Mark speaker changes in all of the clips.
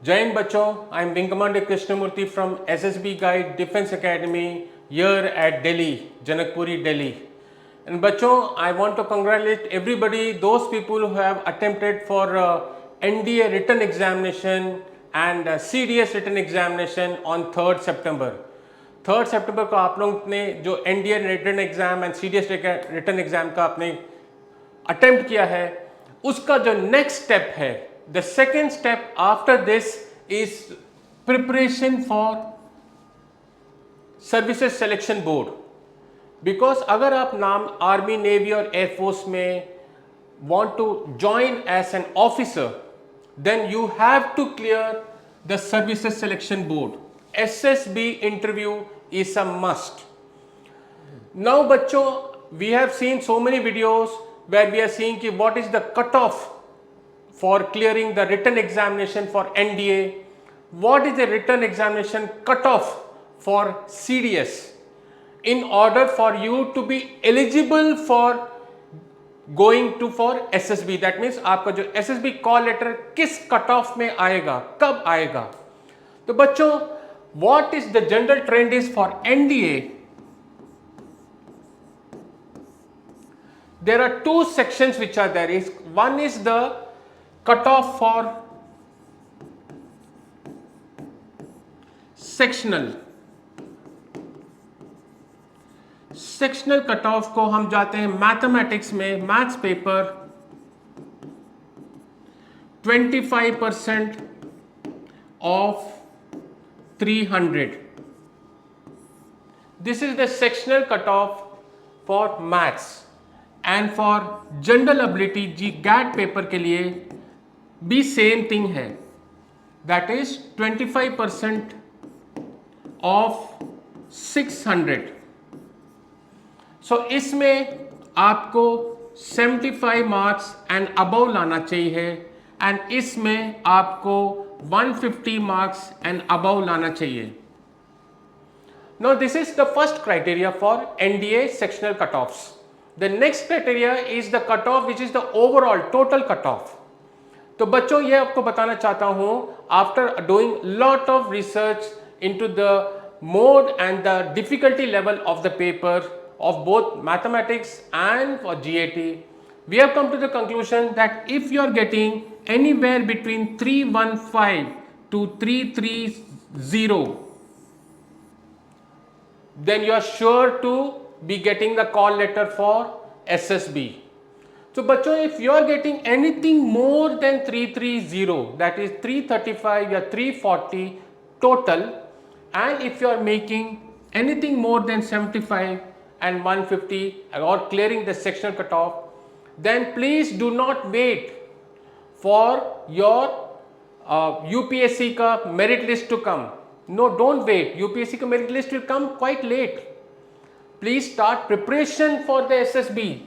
Speaker 1: जय हिंद बच्चों, I am wing commander Krishnamurthy from SSB guide defence academy here at Delhi, Janakpuri, Delhi. And बच्चों, I want to congratulate everybody, those people who have attempted for NDA written examination and CDS written examination on 3rd September. 3rd September को आप लोग ने जो NDA written exam and CDS written exam का आपने attempt किया है, उसका जो नेक्स्ट स्टेप है, the second step after this is preparation for services selection board. Because अगर आप नाम आर्मी, नेवी और एयरफोर्स में want to join as an officer, then you have to clear the services selection board. SSB interview is a must. Now बच्चों, we have seen so many videos where we are seeing कि what is the cutoff for clearing the written examination for NDA, what is the written examination cutoff for CDS in order for you to be eligible for going to for SSB. That means आपका जो SSB call letter किस cutoff में आएगा, कब आएगा. तो बच्चों, what is the general trend is for NDA. There are two sections which are there. Is one is the cutoff for sectional. Sectional cut off को हम जाते हैं मैथमेटिक्स में, maths paper 25% of 300. This is the sectional cut off for maths. And for general ability G GAT paper के लिए भी same thing है, that is 25% of 600. So इसमें आपको 75 मार्क्स एंड अबव लाना चाहिए, एंड इसमें आपको 150 मार्क्स एंड अबव लाना चाहिए. Now this is the first criteria for NDA sectional cutoffs. The next criteria is the cutoff which is the overall total cutoff. तो बच्चों, ये आपको बताना चाहता हूँ, after doing lot of research into the mode and the difficulty level of the paper of both mathematics and for GAT, we have come to the conclusion that if you are getting anywhere between 315 to 330, then you are sure to be getting the call letter for SSB. So बच्चों, if you are getting anything more than 330, that is 335 or 340 total, and if you are making anything more than 75 and 150 or clearing the sectional cutoff, then please do not wait for your UPSC का merit list to come. No, don't wait. UPSC का merit list will come quite late. Please start preparation for the SSB,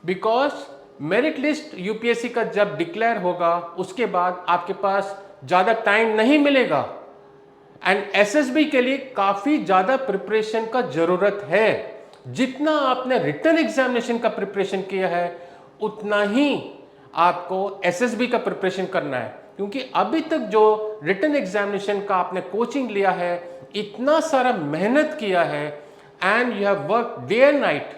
Speaker 1: because merit list UPSC का जब declare होगा उसके बाद आपके पास ज़्यादा time नहीं मिलेगा, एंड SSB के लिए काफ़ी ज़्यादा प्रिपरेशन का ज़रूरत है. जितना आपने रिटन एग्जामिनेशन का प्रिपरेशन किया है उतना ही आपको SSB का प्रिपरेशन करना है, क्योंकि अभी तक जो रिटन एग्जामिनेशन का आपने कोचिंग लिया है, इतना सारा मेहनत किया है, and you have work day and night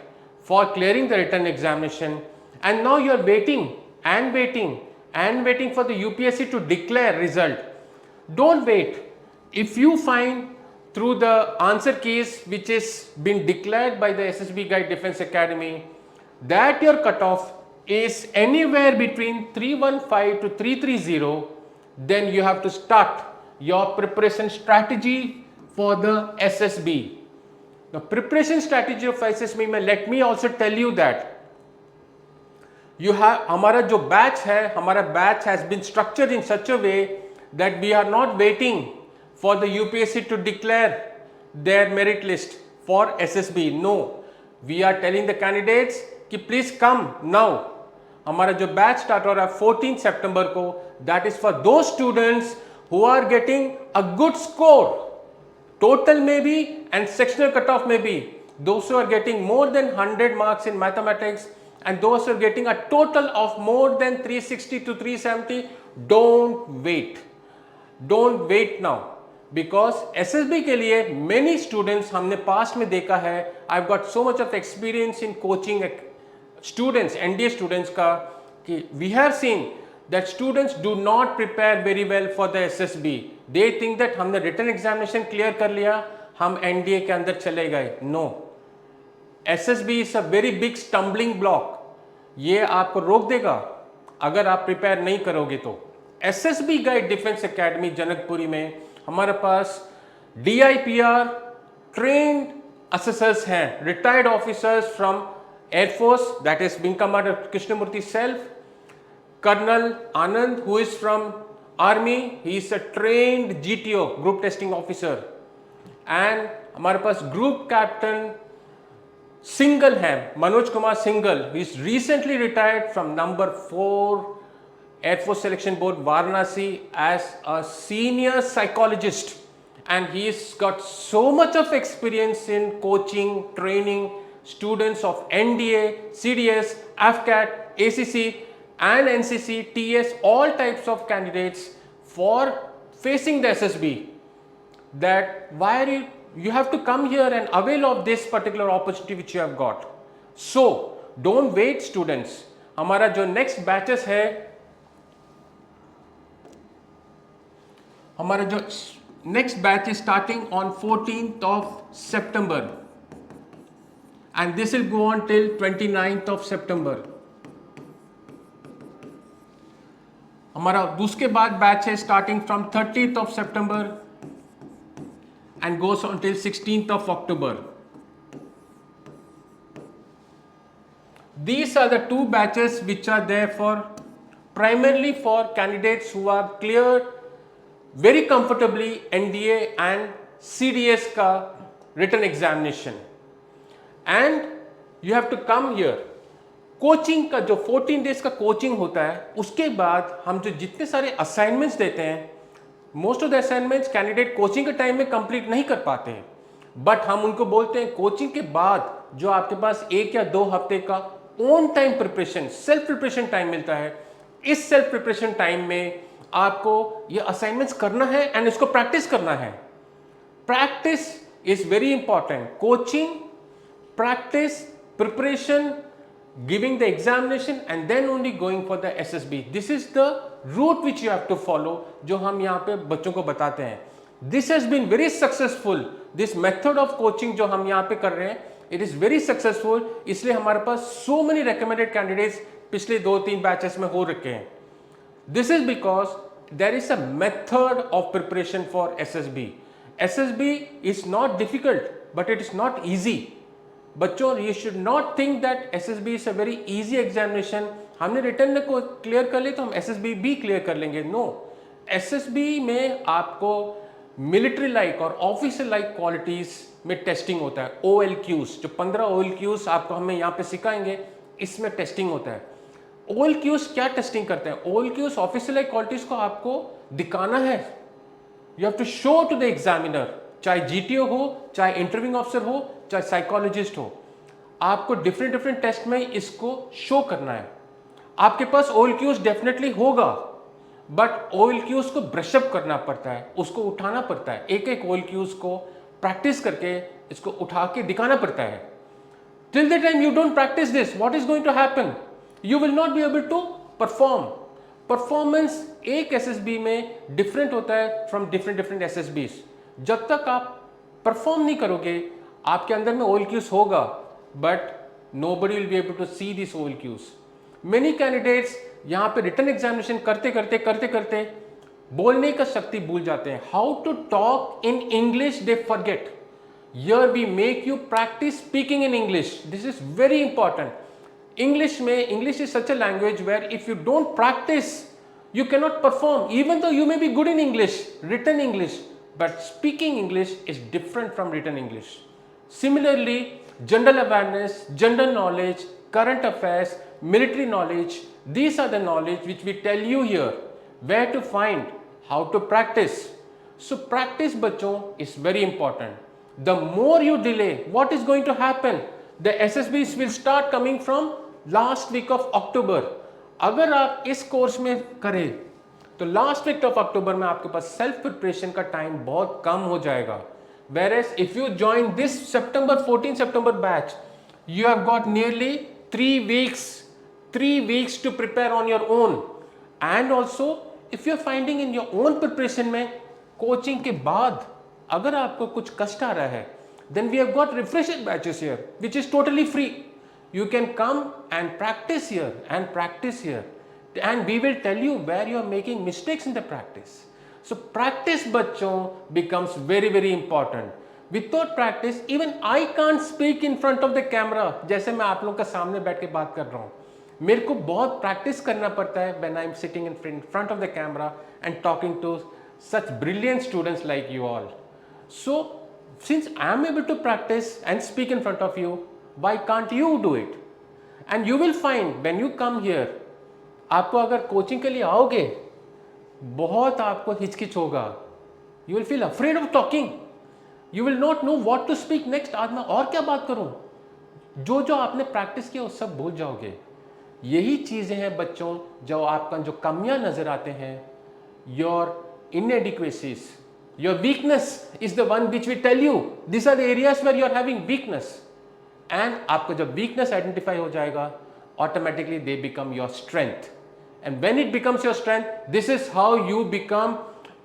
Speaker 1: for clearing the written examination, and now you are waiting and waiting and waiting for the UPSC to declare result. Don't wait. If you find through the answer keys which is been declared by the SSB Guide Defense Academy that your cutoff is anywhere between 315 to 330, then you have to start your preparation strategy for the SSB. The preparation strategy of SSB में let me also tell you that you have, हमारा जो batch है, हमारा batch has been structured in such a way that we are not waiting for the UPSC to declare their merit list for SSB. No, we are telling the candidates कि please come now. हमारा जो batch start हो रहा है 14 सितंबर को, that is for those students who are getting a good score, total में भी and sectional cutoff में भी. Those who are getting more than 100 marks in mathematics and those who are getting a total of more than 360 to 370, don't wait now, because SSB के लिए many students हमने past में देखा है, I've got so much of experience in coaching students, NDA students का, कि we have seen that students do not prepare very well for the SSB. They think that हमने written examination clear कर लिया, हम NDA के अंदर चले गए. No, SSB is a very big stumbling block. ये आपको रोक देगा अगर आप प्रिपेयर नहीं करोगे तो. SSB guide defence academy Janakpuri में हमारे पास DIPR ट्रेन्ड असेसर्स हैं, retired officers from air force, that is wing commander Krishnamurthy self, colonel Anand who is from army, he is a trained GTO group testing officer, and हमारे पास group captain Singal है Manoj Kumar Singal, he is recently retired from number 4 Air Force Selection Board Varanasi as a senior psychologist, and he's got so much of experience in coaching, training students of NDA, CDS, AFCAT, ACC and NCC, TS, all types of candidates for facing the SSB. That why are you have to come here and avail of this particular opportunity which you have got. So don't wait students. हमारा जो next batches है, हमारा जो next batch is starting on 14th of September and this will go on till 29th of September. हमारा उसके बाद batch है starting from 30th of September and goes on till 16th of October. These are the two batches which are there for primarily for candidates who are cleared very comfortably NDA and CDS का written examination, and you have to come here. Coaching का जो 14 days का coaching होता है, उसके बाद हम जो जितने सारे असाइनमेंट्स देते हैं, most of the assignments candidate coaching के टाइम में कंप्लीट नहीं कर पाते हैं, बट हम उनको बोलते हैं कोचिंग के बाद जो आपके पास 1 या 2 हफ्ते का on time preparation, self preparation time मिलता है, इस सेल्फ प्रिपरेशन टाइम में आपको ये असाइनमेंट्स करना है एंड इसको प्रैक्टिस करना है. Practice is very important. Coaching, practice, preparation, giving the examination and then only going for the SSB. This is the route which you have to follow, जो हम यहाँ पे बच्चों को बताते हैं. This has been very successful. This method of coaching जो हम यहाँ पे कर रहे हैं, इट इज वेरी सक्सेसफुल. इसलिए हमारे पास सो मेनी रिकमेंडेड कैंडिडेट्स पिछले 2-3 बैचेस में हो रखे हैं. This is because there is a method of preparation for SSB. SSB is not difficult, but it is not easy. बच्चों, you should not think that SSB is a very easy examination. हमने return को clear कर ली तो हम SSB भी clear कर लेंगे. No, SSB में आपको मिलिट्री लाइक और ऑफिसर लाइक क्वालिटीज में टेस्टिंग होता है. OLQs, जो 15 OLQs आपको हमें यहाँ पे सिखाएंगे, इसमें टेस्टिंग होता है. OLQs क्या टेस्टिंग करते हैं? OLQs ऑफिशियल लाइक क्वालिटीज को आपको दिखाना है. You have to show to the examiner, चाहे GTO हो, चाहे इंटरव्यूइंग ऑफिसर हो, चाहे साइकोलॉजिस्ट हो, आपको डिफरेंट टेस्ट में इसको शो करना है. आपके पास OLQs डेफिनेटली होगा, बट OLQs को ब्रशअप करना पड़ता है, उसको उठाना पड़ता है. एक OLQs को प्रैक्टिस करके इसको उठा के दिखाना पड़ता है. Till the time you don't practice this, what is going to happen? You will not be able to perform. Performance एक SSB में different होता है from different SSBs. जब तक आप perform नहीं करोगे, आपके अंदर में OLQs होगा, but nobody will be able to see these OLQs. Many candidates यहाँ पे written examination करते बोलने का शक्ति भूल जाते हैं. How to talk in English they forget. Here we make you practice speaking in English. This is very important. English is such a language where if you don't practice, you cannot perform. Even though you may be good in English, written English, but speaking English is different from written English. Similarly, general awareness, general knowledge, current affairs, military knowledge, these are the knowledge which we tell you here, where to find, how to practice. So practice bachon is very important. The more you delay, what is going to happen? The SSBs will start coming from last week of October, अगर आप इस course में करें तो last week of अक्टूबर में आपके पास self preparation का time बहुत कम हो जाएगा. Whereas if you join this September 14 September batch, you have got nearly 3 weeks to prepare on your own. And also if you are finding in your own preparation में coaching के बाद अगर आपको कुछ कष्ट आ रहा है, then we have got refresher batches here which is totally free. You can come and practice here and we will tell you where you are making mistakes in the practice. So practice बच्चों becomes very important. Without practice even I can't speak in front of the camera. जैसे मैं आप लोगों के सामने बैठ के बात कर रहा हूँ, मेरे को बहुत प्रैक्टिस करना पड़ता है when I'm sitting in front of the camera and talking to such brilliant students like you all. So since I am able to practice and speak in front of you, why can't you do it? And you will find when you come here, आपको अगर coaching के लिए आओगे बहुत आपको हिचकिच होगा. You will feel afraid of talking, you will not know what to speak next. आज मैं और क्या बात करूं, जो आपने प्रैक्टिस किया वो सब भूल जाओगे. यही चीजें हैं बच्चों जो आपका जो कमियां नजर आते हैं, your inadequacies, your weakness is the one which we tell you this are the areas where you are having weakness. And आपको जब वीकनेस आइडेंटिफाई हो जाएगा, automatically they become your strength. And when it becomes your strength, this is how you become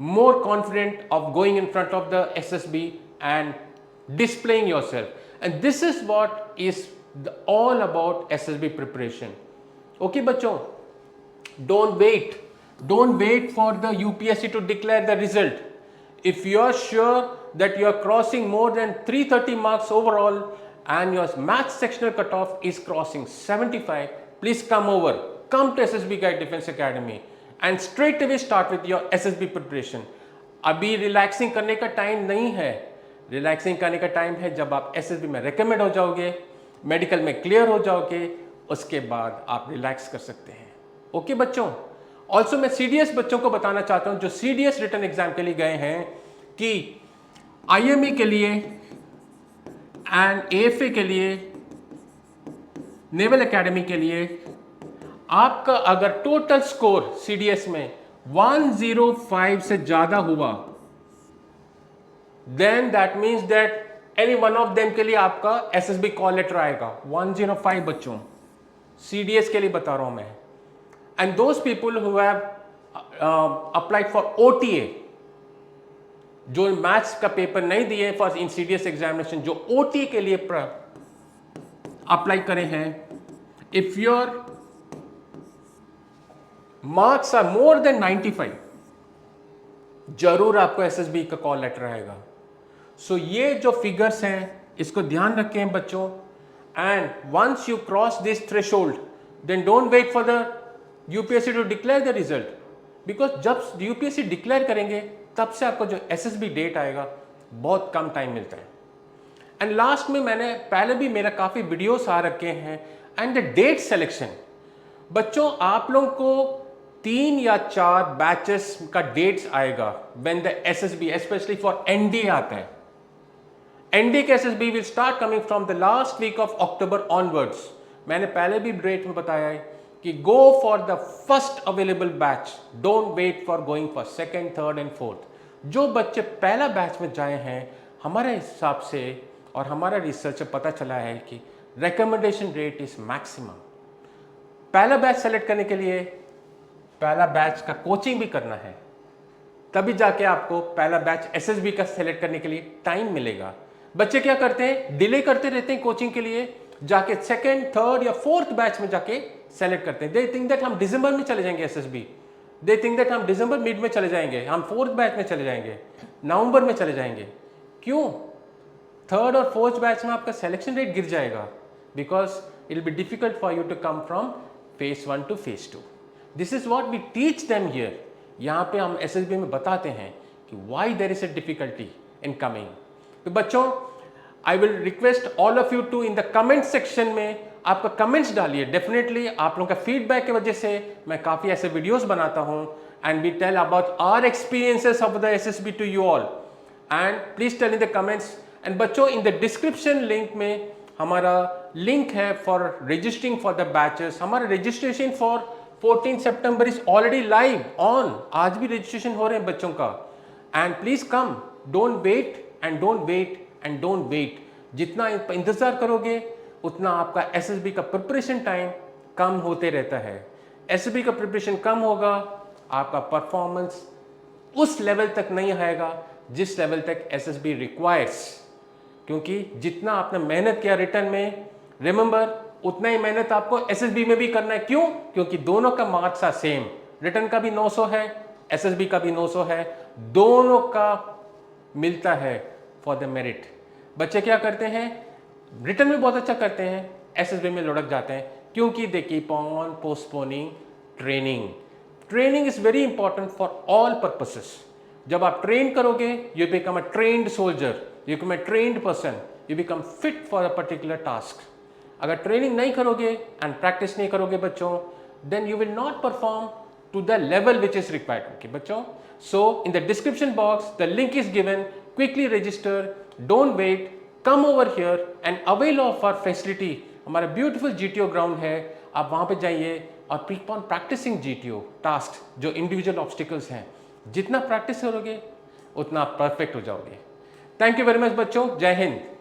Speaker 1: more confident of going in front of the SSB and displaying yourself. And this is what is all about SSB preparation. Okay बच्चों, don't wait for the UPSC to declare the result. If you are sure that you are crossing more than 330 marks overall and your math sectional cutoff is crossing 75, please come to SSB Guide Defense Academy and straight away start with your SSB preparation. अभी relaxing करने का time नहीं है. Relaxing करने का time है जब आप SSB में रिकमेंड हो जाओगे, मेडिकल में क्लियर हो जाओगे, उसके बाद आप रिलैक्स कर सकते हैं. ओके बच्चों. ऑल्सो मैं CDS बच्चों को बताना चाहता हूं जो CDS रिटर्न एग्जाम के लिए गए हैं कि IME के लिए एंड AFA के लिए, नेवल एकेडमी के लिए आपका अगर टोटल स्कोर CDS में 105 से ज्यादा हुआ, then that means that any one of them के लिए आपका SSB कॉल लेटर आएगा. 105 बच्चों CDS के लिए बता रहा हूं मैं. And those people who have applied for OTA, जो मैथ्स का पेपर नहीं दिए फॉर इन CDS एग्जामिनेशन, जो OTA के लिए अप्लाई करे हैं, if your marks are more than 95, जरूर आपको SSB का कॉल लेटर आएगा. सो ये जो फिगर्स हैं इसको ध्यान रखें बच्चों. And once you cross this threshold, then don't wait for the UPSC to declare the result, because जब UPSC डिक्लेयर करेंगे तब से आपको जो SSB डेट आएगा बहुत कम टाइम मिलता है. एंड लास्ट में मैंने पहले भी मेरा काफी वीडियोस आ रखे हैं. एंड द डेट सिलेक्शन, बच्चों आप लोगों को 3 या 4 बैचेस का डेट्स आएगा when the SSB specially for NDA आता है. NDA के SSB will start coming from the last week of October onwards. मैंने पहले भी डेट में बताया है कि go for the first available batch, don't wait for going for second, third and fourth. जो बच्चे पहला बैच में जाए हैं, हमारे हिसाब से और हमारा रिसर्च से पता चला है कि रिकमेंडेशन रेट इज मैक्सिमम. पहला बैच सेलेक्ट करने के लिए पहला बैच का कोचिंग भी करना है, तभी जाके आपको पहला बैच SSB का सेलेक्ट करने के लिए टाइम मिलेगा. बच्चे क्या करते हैं, डिले करते रहते हैं कोचिंग के लिए, जाके सेकेंड, थर्ड या फोर्थ बैच में जाके सेलेक्ट करते हैं. दे थिंक दैट हम दिसंबर में चले जाएंगे SSB, दे थिंक दैट हम दिसंबर मिड में चले जाएंगे, हम फोर्थ बैच में चले जाएंगे, नवंबर में चले जाएंगे. क्यों? थर्ड और फोर्थ बैच में आपका सिलेक्शन रेट गिर जाएगा, because it will be difficult for you to come from phase 1 to phase 2. This is what we teach them here. यहाँ पे हम SSB में बताते हैं कि why there is a difficulty in coming. तो बच्चों I will request all of you to in the comment section में आपका कमेंट्स डालिए. डेफिनेटली आप लोगों का फीडबैक की वजह से मैं काफ़ी ऐसे वीडियोस बनाता हूँ and we tell about our experiences of the SSB to you all. And please tell in the comments. And बच्चों इन द डिस्क्रिप्शन लिंक में हमारा लिंक है for registering for the batches. हमारा रजिस्ट्रेशन फॉर 14 सितंबर is already live on. आज भी registration हो रहे हैं बच्चों का। And please come, don't wait and don't wait and don't wait. जितना इंतजार करोगे उतना आपका एसएसबी का प्रिपरेशन टाइम कम होते रहता है। एसएसबी का प्रिपरेशन कम होगा, आपका परफॉर्मेंस उस लेवल तक नहीं आएगा जिस लेवल तक एसएसबी रिक्वायर्स। क्योंकि जितना आपने मेहनत किया रिटर्न में, रिमेंबर उतना ही मेहनत आपको एसएसबी में भी करना है। क्यों? क्योंकि दोनों का मार्क्स आर सेम। रिटर्न का भी 900 है, एसएसबी का भी 900 है, दोनों का मिलता है फॉर द मेरिट। बच्चे क्या करते हैं, रिटर्न में बहुत अच्छा करते हैं, एसएसबी में लुढ़क जाते हैं क्योंकि they keep on postponing training. Training is very important for all purposes. जब आप ट्रेन करोगे, you become a trained soldier, you become a trained person, you become fit for a particular task. अगर training नहीं करोगे and practice नहीं करोगे बच्चों, then you will not perform to the level which is required. Okay बच्चों, so in the description box the link is given, quickly register, don't wait, come over here and avail of our facility। हमारा beautiful GTO ground है, आप वहाँ पे जाइए और keep on practicing GTO tasks जो individual obstacles हैं। जितना प्रैक्टिस करोगे उतना परफेक्ट हो जाओगे। थैंक यू वेरी मच बच्चों, जय हिंद।